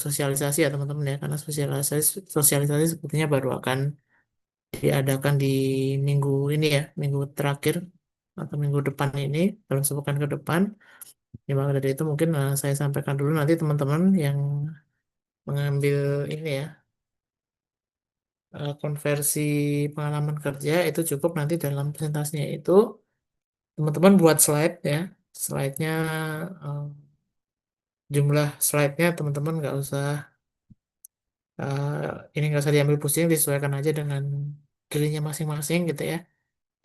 sosialisasi ya teman-teman ya, karena sosialisasi sepertinya baru akan diadakan di minggu ini ya, minggu terakhir atau minggu depan ini, dalam sepekan ke depan. Ya, maka dari itu mungkin saya sampaikan dulu nanti teman-teman yang mengambil ini ya, konversi pengalaman kerja itu cukup nanti dalam presentasinya itu teman-teman buat slide ya, slide-nya eh, jumlah slide-nya teman-teman nggak usah eh, ini nggak usah diambil pusing, disesuaikan aja dengan dirinya masing-masing gitu ya,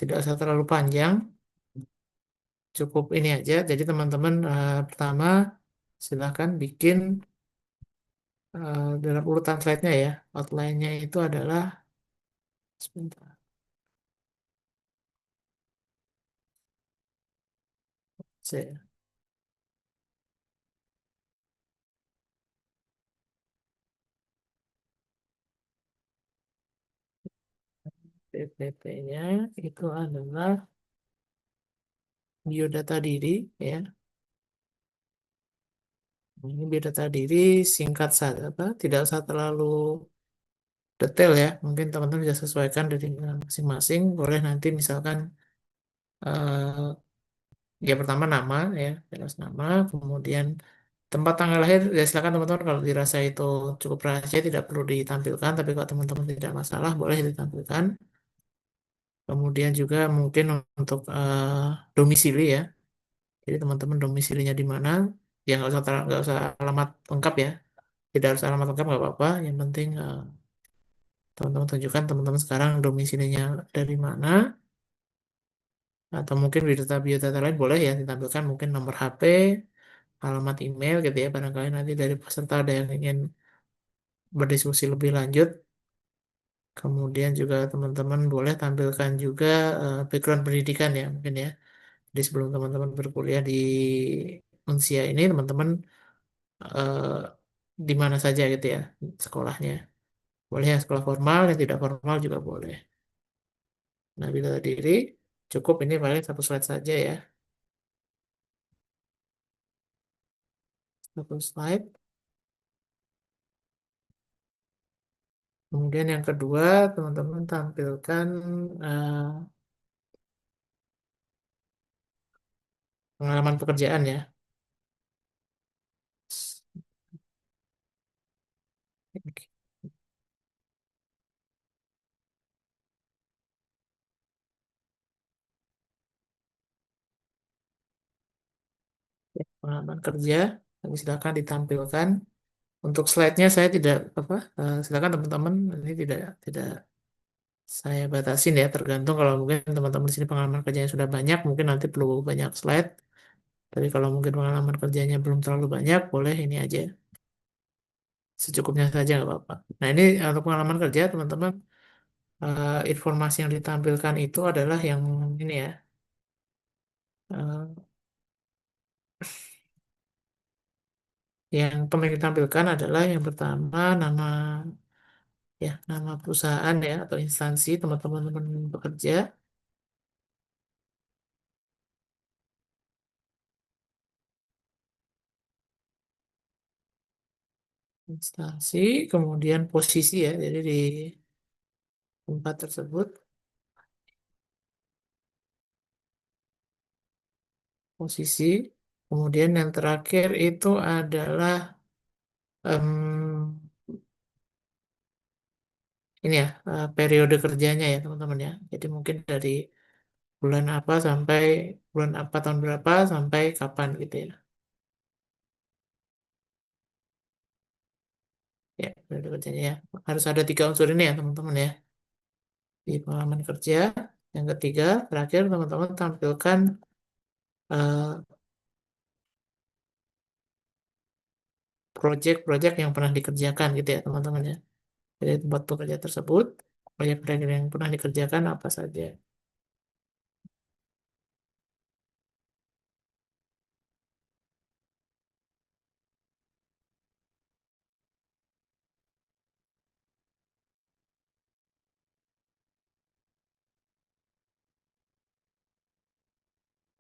tidak usah terlalu panjang, cukup ini aja. Jadi teman-teman pertama silahkan bikin dalam urutan slide-nya ya, outline-nya itu adalah sebentar, saya PPT-nya itu adalah biodata diri ya. Ini biodata diri singkat saja, apa? Tidak usah terlalu detail ya. Mungkin teman-teman bisa sesuaikan dari masing-masing. Boleh nanti misalkan ya pertama nama ya, jelas nama, kemudian tempat tanggal lahir ya silakan teman-teman kalau dirasa itu cukup rahasia tidak perlu ditampilkan, tapi kalau teman-teman tidak masalah boleh ditampilkan. Kemudian juga mungkin untuk domisili ya. Jadi teman-teman domisilinya di mana? Ya nggak usah alamat lengkap ya. Tidak harus alamat lengkap nggak apa-apa. Yang penting teman-teman tunjukkan teman-teman sekarang domisilinya dari mana. Atau mungkin biodata biodata lain boleh ya ditampilkan mungkin nomor HP, alamat email gitu ya. Barangkali nanti dari peserta ada yang ingin berdiskusi lebih lanjut. Kemudian juga teman-teman boleh tampilkan juga background pendidikan ya mungkin ya. Jadi sebelum teman-teman berkuliah di Unsia ini teman-teman eh, di mana saja gitu ya sekolahnya. Boleh yang sekolah formal, yang tidak formal juga boleh. Nah, bila diri cukup ini paling satu slide saja ya. Satu slide. Kemudian yang kedua, teman-teman tampilkan eh, pengalaman pekerjaan ya. Pengalaman kerja, tapi silakan ditampilkan. Untuk slide-nya saya tidak apa, silakan teman-teman ini tidak saya batasin ya, tergantung kalau mungkin teman-teman di sini pengalaman kerjanya sudah banyak, mungkin nanti perlu banyak slide. Tapi kalau mungkin pengalaman kerjanya belum terlalu banyak, boleh ini aja, secukupnya saja nggak apa-apa. Nah ini untuk pengalaman kerja teman-teman, informasi yang ditampilkan itu adalah yang ini ya, eh, yang penting ditampilkan adalah yang pertama nama ya, nama perusahaan ya atau instansi teman-teman bekerja, instansi, kemudian posisi ya, jadi di tempat tersebut posisi, kemudian yang terakhir itu adalah em, ini ya periode kerjanya ya teman-teman ya. Jadi mungkin dari bulan apa sampai bulan apa tahun berapa sampai kapan gitu ya. Ya periode kerjanya ya. Harus ada tiga unsur ini ya teman-teman ya di pengalaman kerja. Yang ketiga terakhir teman-teman tampilkan eh, proyek-proyek yang pernah dikerjakan gitu ya teman-teman ya. Jadi tempat bekerja tersebut proyek-proyek yang pernah dikerjakan apa saja.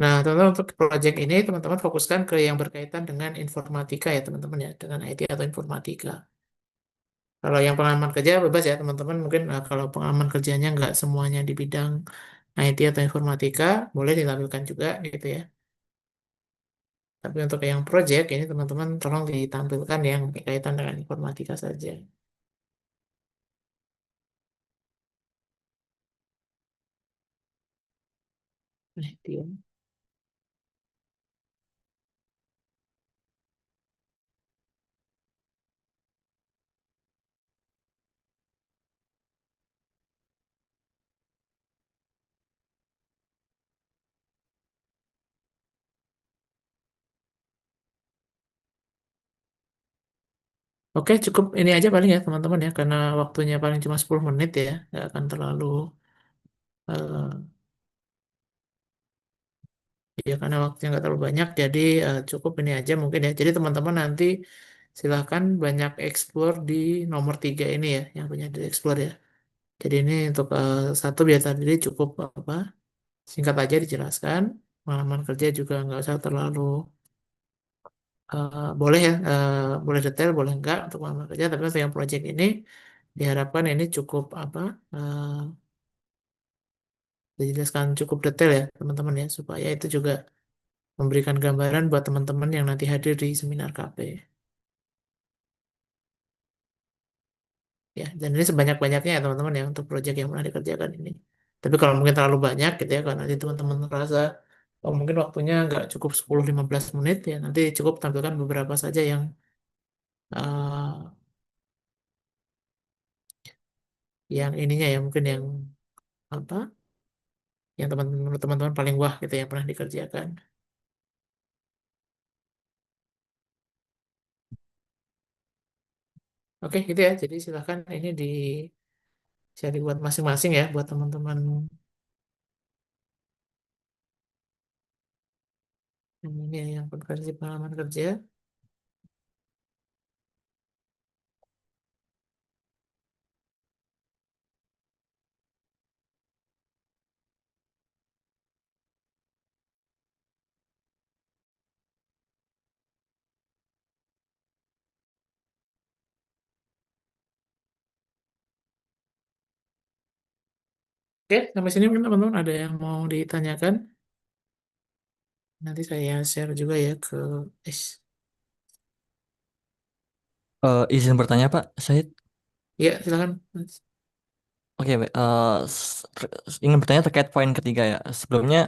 Nah, teman-teman untuk project ini teman-teman fokuskan ke yang berkaitan dengan informatika ya teman-teman ya, dengan IT atau informatika. Kalau yang pengalaman kerja bebas ya teman-teman, mungkin kalau pengalaman kerjanya nggak semuanya di bidang IT atau informatika, boleh ditampilkan juga gitu ya. Tapi untuk yang project ini teman-teman tolong ditampilkan yang berkaitan dengan informatika saja. Dia. Oke, cukup ini aja paling ya teman-teman ya, karena waktunya paling cuma 10 menit ya, nggak akan terlalu, eh, ya karena waktunya nggak terlalu banyak, jadi cukup ini aja mungkin ya. Jadi teman-teman nanti silahkan banyak explore di nomor 3 ini ya, yang punya di explore ya. Jadi ini untuk satu biar tadi cukup apa, singkat aja dijelaskan, pengalaman kerja juga nggak usah terlalu, boleh ya, boleh detail, boleh enggak untuk pengalaman kerja, tapi untuk yang project ini diharapkan ini cukup apa, eh, dijelaskan cukup detail ya teman-teman ya, supaya itu juga memberikan gambaran buat teman-teman yang nanti hadir di seminar KP ya. Dan ini sebanyak-banyaknya ya teman-teman ya untuk proyek yang pernah dikerjakan ini. Tapi kalau mungkin terlalu banyak gitu ya, kalau nanti teman-teman merasa oh mungkin waktunya nggak cukup 10-15 menit ya, nanti cukup tampilkan beberapa saja eh, yang ininya ya, mungkin yang apa, yang teman-teman menurut teman-teman paling wah gitu yang pernah dikerjakan. Oke gitu ya, jadi silahkan ini di share buat masing-masing ya, buat teman-teman yang ini ya, yang konversi pengalaman kerja. Oke, sampai sini mungkin teman-teman ada yang mau ditanyakan. Nanti saya share juga ya ke Is. Izin bertanya Pak, saya Ya, silakan. Mas. oke, baik. Ingin bertanya terkait poin ketiga ya. Sebelumnya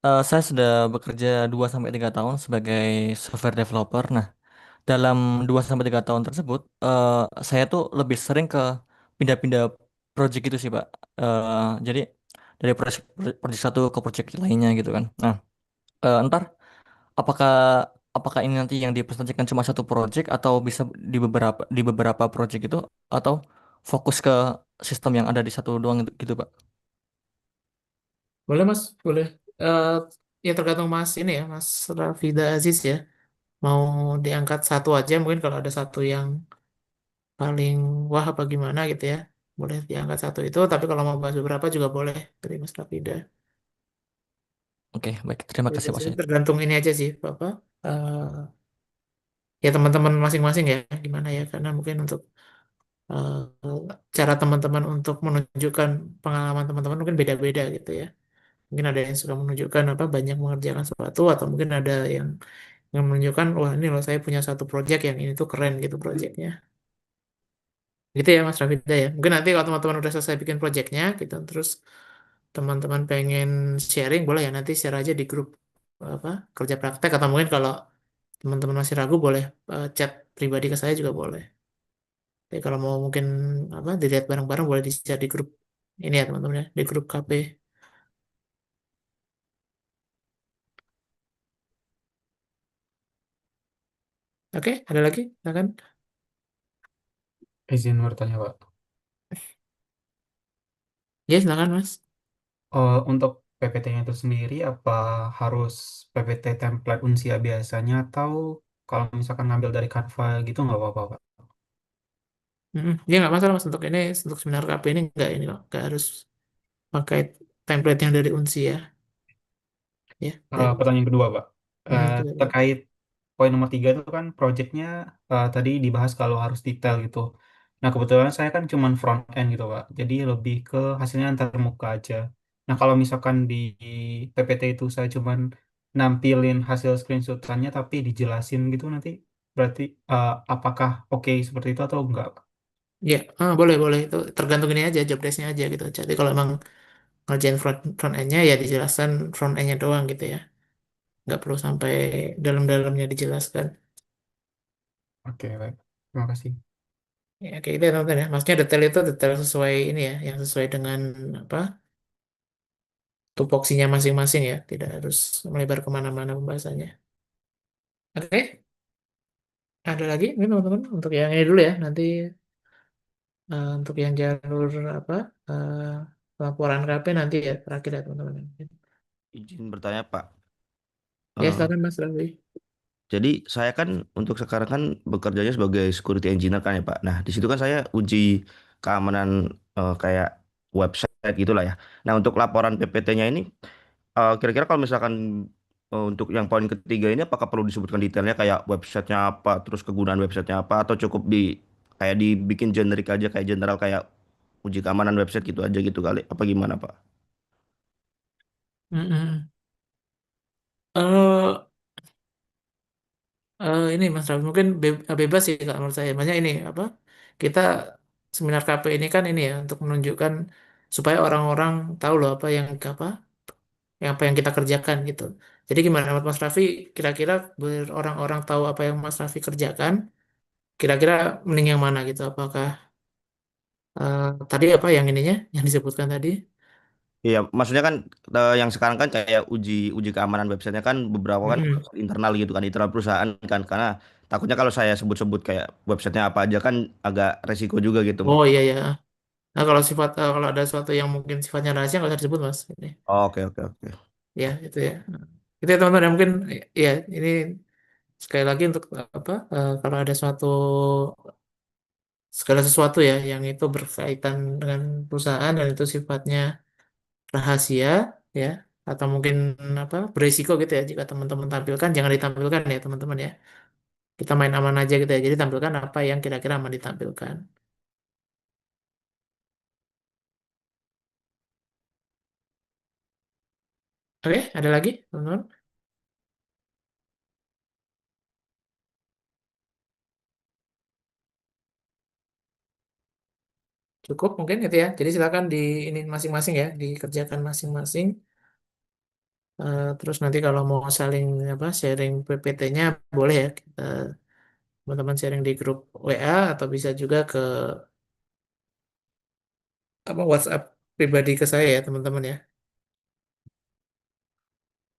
saya sudah bekerja 2 sampai 3 tahun sebagai software developer. Nah, dalam 2 sampai 3 tahun tersebut, saya tuh lebih sering ke pindah-pindah project gitu sih Pak. Jadi dari project satu ke project lainnya gitu kan. Nah, ntar apakah apakah ini nanti yang dipresentasikan cuma satu project atau bisa di beberapa project itu atau fokus ke sistem yang ada di satu doang gitu, Pak? Boleh, Mas. Boleh. Eh ya tergantung Mas ini ya, Mas Rafida Aziz ya. Mau diangkat satu aja, mungkin kalau ada satu yang paling wah apa gimana gitu ya. Boleh diangkat satu itu, tapi kalau mau bahas beberapa juga boleh dari Mas Rafida. Oke, baik. Terima kasih Pak Jadi Syed. tergantung ini aja sih, Bapak. Ya teman-teman masing-masing ya, gimana ya. Karena mungkin untuk eh, cara teman-teman untuk menunjukkan pengalaman teman-teman mungkin beda-beda gitu ya. Mungkin ada yang suka menunjukkan apa banyak mengerjakan sesuatu, atau mungkin ada yang menunjukkan wah ini loh saya punya satu project yang ini tuh keren gitu projectnya. Gitu ya Mas Rafida ya. Mungkin nanti kalau teman-teman udah selesai bikin projectnya gitu, terus teman-teman pengen sharing boleh ya nanti share aja di grup apa kerja praktek, atau mungkin kalau teman-teman masih ragu boleh chat pribadi ke saya juga boleh. Jadi kalau mau mungkin apa dilihat bareng-bareng boleh di-share di grup ini ya teman-teman ya, di grup KP. Oke, ada lagi? Silakan. Izin bertanya, Pak. Ya, silakan Mas. Untuk PPT-nya itu sendiri, apa harus PPT template Unsia biasanya, atau kalau misalkan ngambil dari Canva gitu nggak apa-apa, Pak? Ya nggak masalah Mas untuk ini, untuk seminar KP ini nggak ini kok, nggak harus pakai template yang dari Unsi ya. Ya, dari Pertanyaan kedua, Pak. itu tadi. Terkait poin nomor 3 itu kan projectnya tadi dibahas kalau harus detail gitu. Nah, kebetulan saya kan cuman front end gitu, Pak. Jadi lebih ke hasilnya antar muka aja. Nah, kalau misalkan di PPT itu saya cuman nampilin hasil screenshotannya tapi dijelasin gitu nanti berarti apakah oke seperti itu atau enggak, Pak? Ya, boleh boleh itu tergantung ini aja job desk-nya aja gitu. Jadi kalau emang ngerjain front end-nya ya dijelaskan front end-nya doang gitu ya. Nggak perlu sampai dalam-dalamnya dijelaskan. Oke, baik. Terima kasih. Ya, kayak gitu ya teman-teman ya. Maksudnya detail itu detail sesuai ini ya, yang sesuai dengan apa tupoksinya masing-masing ya. Tidak harus melebar kemana-mana pembahasannya. Oke, ada lagi ini teman-teman untuk yang ini dulu ya. Nanti untuk yang jalur apa eh, laporan KP nanti ya terakhir ya teman-teman. Izin bertanya, Pak. Ya Eh, silakan Mas Raffi. jadi saya kan untuk sekarang kan bekerjanya sebagai security engineer kan ya, Pak. Nah, di situ kan saya uji keamanan kayak website gitulah ya. Nah, untuk laporan PPT-nya ini kira-kira kalau misalkan untuk yang poin ketiga ini apakah perlu disebutkan detailnya kayak websitenya apa, terus kegunaan websitenya apa, atau cukup kayak dibikin generik aja kayak general kayak uji keamanan website gitu aja gitu kali? Apa gimana, Pak? Mm-mm. Eh, ini Mas Raffi mungkin bebas sih kalau menurut saya. Maksudnya ini apa? Kita seminar KP ini kan ini ya untuk menunjukkan supaya orang-orang tahu loh apa yang kita kerjakan gitu. Jadi gimana menurut Mas Raffi? Kira-kira biar orang-orang tahu apa yang Mas Raffi kerjakan, kira-kira mending yang mana gitu? Apakah tadi apa yang ininya yang disebutkan tadi? Iya, maksudnya kan yang sekarang kan kayak uji uji keamanan websitenya kan beberapa kan Mm-mm. website internal gitu kan, internal perusahaan kan, karena takutnya kalau saya sebut-sebut kayak websitenya apa aja kan agak resiko juga gitu. Oh iya ya. Nah kalau ada sesuatu yang mungkin sifatnya rahasia nggak usah disebut Mas. Ini. Oke, oke, oke. Ya itu ya. Itu ya teman-teman ya, mungkin ya ini sekali lagi untuk apa kalau ada suatu segala sesuatu ya yang itu berkaitan dengan perusahaan dan itu sifatnya rahasia ya atau mungkin apa beresiko gitu ya jika teman-teman tampilkan jangan ditampilkan ya teman-teman ya kita main aman aja gitu ya jadi tampilkan apa yang kira-kira aman ditampilkan. Oke ada lagi teman-teman cukup mungkin gitu ya jadi silakan di ini masing-masing ya dikerjakan masing-masing. Terus nanti kalau mau saling apa sharing PPT-nya boleh ya kita teman-teman sharing di grup WA atau bisa juga ke apa WhatsApp pribadi ke saya ya teman-teman ya.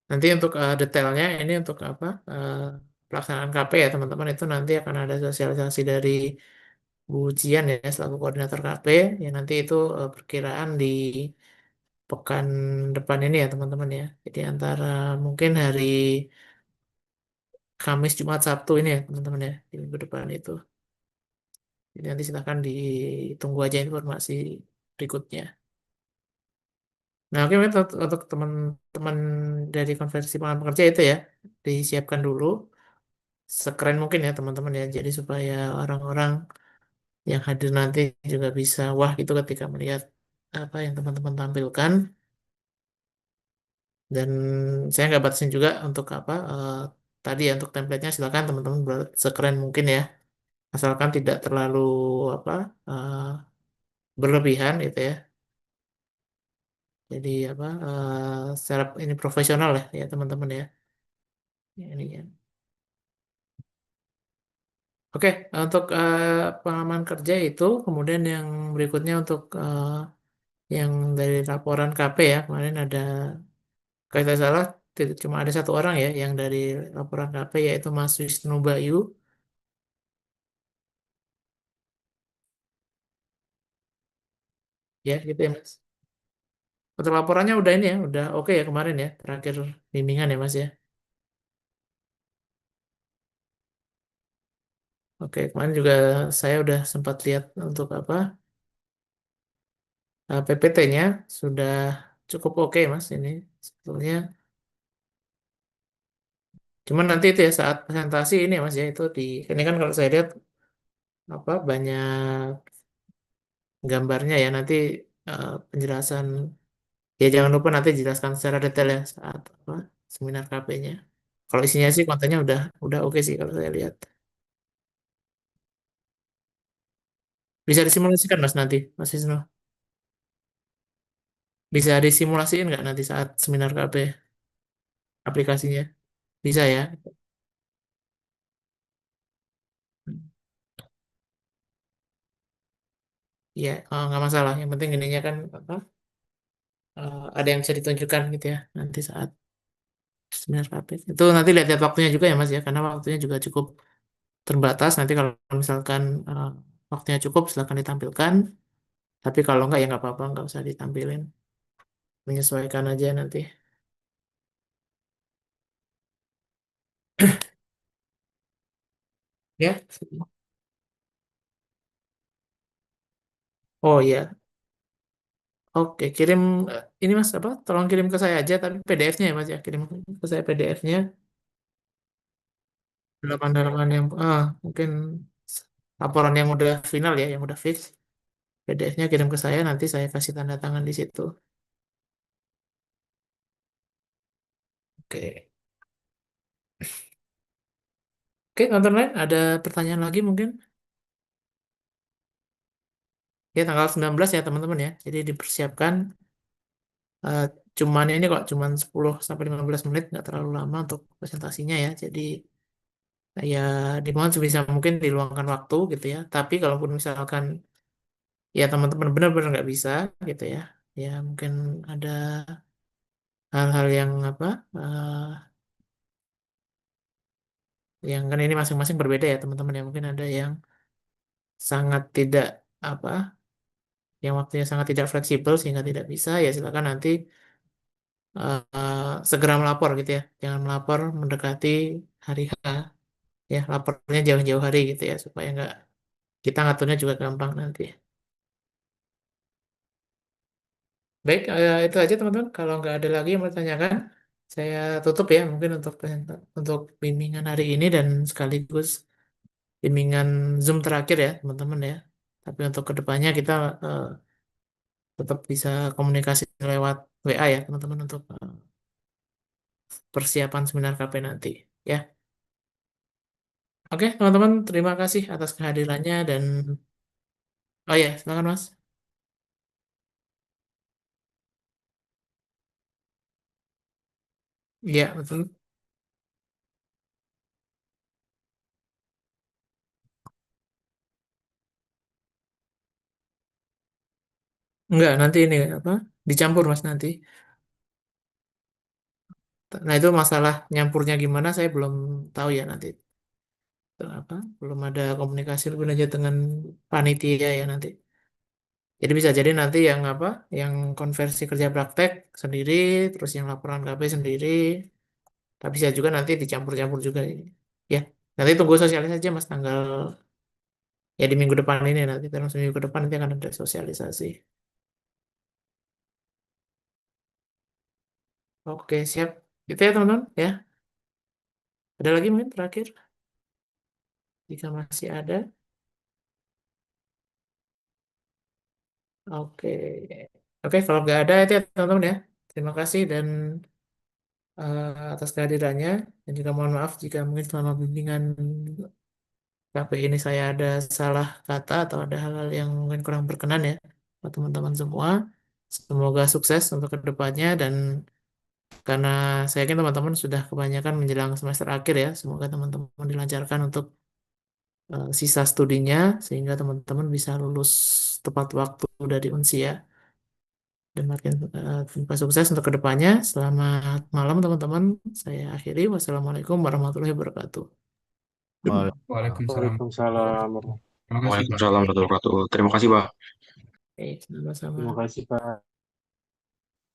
Nanti untuk detailnya ini untuk apa pelaksanaan KP ya teman-teman itu nanti akan ada sosialisasi dari Bu Jian ya selaku koordinator KP ya nanti itu perkiraan di pekan depan ini ya teman-teman ya. Jadi antara mungkin hari Kamis, Jumat, Sabtu ini ya teman-teman ya di minggu depan itu. Jadi nanti silakan ditunggu aja informasi berikutnya. Nah, oke untuk teman-teman dari konversi pengalaman pekerja itu ya disiapkan dulu sekeren mungkin ya teman-teman ya. Jadi supaya orang-orang yang hadir nanti juga bisa wah gitu ketika melihat apa yang teman-teman tampilkan. Dan saya nggak batasin juga untuk apa tadi ya untuk template-nya silakan teman-teman buat sekeren mungkin ya. Asalkan tidak terlalu apa eh, berlebihan gitu ya. Jadi apa secara ini profesional ya teman-teman ya. Ini ya. Oke, untuk pengalaman kerja itu, kemudian yang berikutnya untuk yang dari laporan KP ya, kemarin ada, kalau tidak salah, cuma ada satu orang ya yang dari laporan KP yaitu Mas Wisnu Bayu, ya gitu ya Mas. Untuk laporannya udah ini ya, udah oke ya kemarin ya, terakhir bimbingan ya Mas ya. Oke, kemarin juga saya udah sempat lihat untuk apa PPT-nya sudah cukup oke Mas ini sebetulnya. Cuman nanti itu ya saat presentasi ini ya Mas ya itu di ini kan kalau saya lihat apa banyak gambarnya ya nanti penjelasan ya jangan lupa nanti jelaskan secara detail ya saat apa seminar KP-nya. Kalau isinya sih kontennya udah oke sih kalau saya lihat. Bisa disimulasikan Mas nanti Mas Isno. Bisa disimulasiin nggak nanti saat seminar KP aplikasinya? Bisa ya. Iya, nggak masalah. Yang penting ininya kan apa? Ada yang bisa ditunjukkan gitu ya nanti saat seminar KP. Itu nanti lihat-lihat waktunya juga ya Mas ya, karena waktunya juga cukup terbatas. Nanti kalau misalkan waktunya cukup, silakan ditampilkan. Tapi kalau nggak ya nggak apa-apa, nggak usah ditampilin. Menyesuaikan aja nanti. Ya. Oh iya. Oke, kirim ini Mas apa? Tolong kirim ke saya aja, tapi PDF-nya ya Mas ya. Kirim ke saya PDF-nya. Dalaman-dalaman yang mungkin laporan yang udah final ya, yang udah fix. PDF-nya kirim ke saya, nanti saya kasih tanda tangan di situ. Oke. Oke, nonton lain. Ada pertanyaan lagi mungkin? Ya, tanggal 19 ya teman-teman ya. Jadi dipersiapkan. eh, Cuman ini kok, cuman 10 sampai 15 menit, nggak terlalu lama untuk presentasinya ya. Jadi ya dimohon sebisa mungkin diluangkan waktu gitu ya. Tapi kalaupun misalkan ya teman-teman benar-benar nggak bisa gitu ya. Ya mungkin ada hal-hal yang apa, yang kan ini masing-masing berbeda ya teman-teman ya. Mungkin ada yang sangat tidak apa yang waktunya sangat tidak fleksibel sehingga tidak bisa ya silakan nanti segera melapor gitu ya jangan melapor mendekati hari H ya lapornya jauh-jauh hari gitu ya supaya nggak kita ngaturnya juga gampang nanti. Baik, itu aja teman-teman kalau nggak ada lagi yang mau ditanyakan saya tutup ya mungkin untuk bimbingan hari ini dan sekaligus bimbingan Zoom terakhir ya teman-teman ya tapi untuk kedepannya kita eh, tetap bisa komunikasi lewat WA ya teman-teman untuk persiapan seminar KP nanti ya. Oke teman-teman terima kasih atas kehadirannya dan oh ya silakan Mas. Iya betul. Enggak nanti ini apa dicampur Mas nanti. Nah itu masalah nyampurnya gimana saya belum tahu ya nanti. Apa belum ada komunikasi lebih lanjut dengan panitia ya nanti. Jadi bisa jadi nanti yang apa yang konversi kerja praktek sendiri terus yang laporan KP sendiri. Tapi bisa juga nanti dicampur-campur juga ini. Ya, nanti tunggu sosialisasi aja Mas tanggal ya di minggu depan ini nanti dalam seminggu ke depan nanti akan ada sosialisasi. Oke, siap. Itu ya teman-teman ya. Ada lagi mungkin terakhir jika masih ada. Oke. Oke, kalau nggak ada itu ya teman-teman ya. Terima kasih dan atas kehadirannya dan juga mohon maaf jika mungkin selama bimbingan KP ini saya ada salah kata atau ada hal-hal yang mungkin kurang berkenan ya buat teman-teman semua. Semoga sukses untuk kedepannya dan karena saya yakin teman-teman sudah kebanyakan menjelang semester akhir ya. Semoga teman-teman dilancarkan untuk sisa studinya sehingga teman-teman bisa lulus tepat waktu dari Unsia dan makin sukses untuk kedepannya. Selamat malam teman-teman. Saya akhiri. Wassalamualaikum warahmatullahi wabarakatuh. Waalaikumsalam. Waalaikumsalam warahmatullahi Terima kasih, Pak. Waalaikumsalam warahmatullahi wabarakatuh. Terima kasih, Pak. Sama-sama. Terima kasih Pak.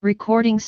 Recording